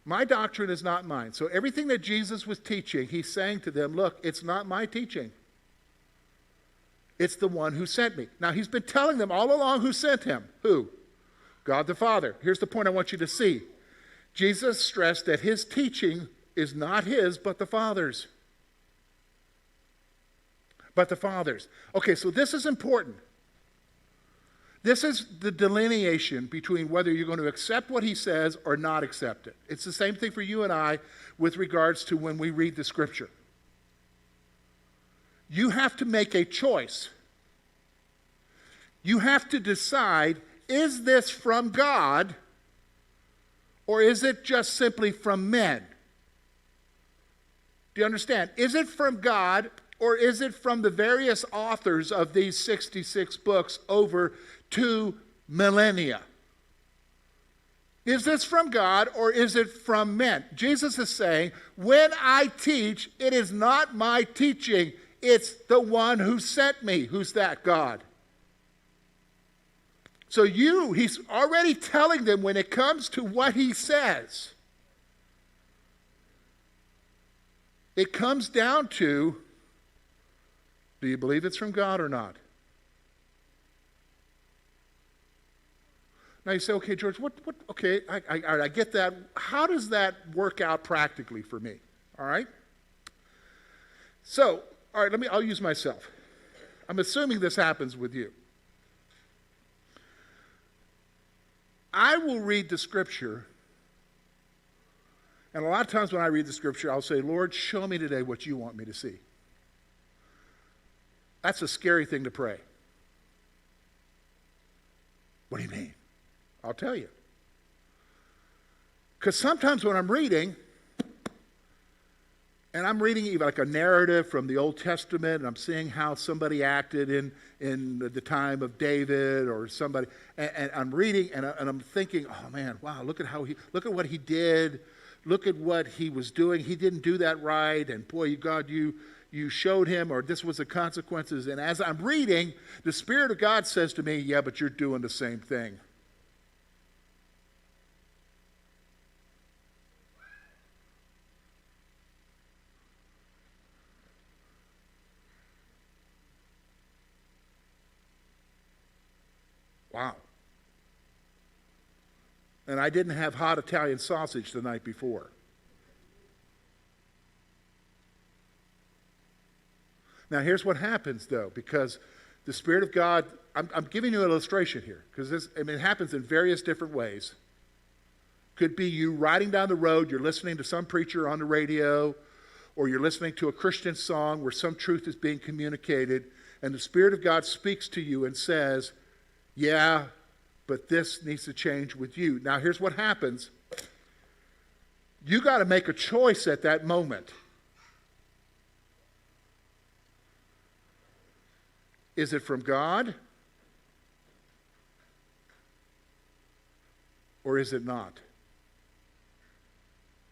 My doctrine is not mine. So everything that Jesus was teaching, he's saying to them, look, it's not my teaching. It's the one who sent me. Now, he's been telling them all along who sent him. Who? God the Father. Here's the point I want you to see. Jesus stressed that his teaching is not his, but the Father's. But the Father's. Okay, so this is important. This is the delineation between whether you're going to accept what he says or not accept it. It's the same thing for you and I with regards to when we read the Scripture. You have to make a choice. You have to decide, is this from God or is it just simply from men? Do you understand? Is it from God or is it from the various authors of these 66 books over 2 millennia? Is this from God or is it from men? Jesus is saying, when I teach, it is not my teaching. It's the one who sent me. Who's that? God. So he's already telling them when it comes to what he says, it comes down to, do you believe it's from God or not? Now you say, okay, George, okay, I get that. How does that work out practically for me? All right? So, all right, I'll use myself. I'm assuming this happens with you. I will read the Scripture, and a lot of times when I read the Scripture, I'll say, Lord, show me today what you want me to see. That's a scary thing to pray. What do you mean? I'll tell you. Because sometimes when I'm reading, and I'm reading even like a narrative from the Old Testament, and I'm seeing how somebody acted in the time of David or somebody, and I'm reading and I'm thinking, oh man, wow, look at what he did, look at what he was doing. He didn't do that right, and boy, God, you showed him, or this was the consequences. And as I'm reading, the Spirit of God says to me, yeah, but you're doing the same thing. Wow. And I didn't have hot Italian sausage the night before. Now here's what happens though, because the Spirit of God, I'm giving you an illustration here, because it happens in various different ways. Could be you riding down the road, you're listening to some preacher on the radio, or you're listening to a Christian song where some truth is being communicated, and the Spirit of God speaks to you and says, yeah, but this needs to change with you. Now here's what happens. You got to make a choice at that moment. Is it from God? Or is it not?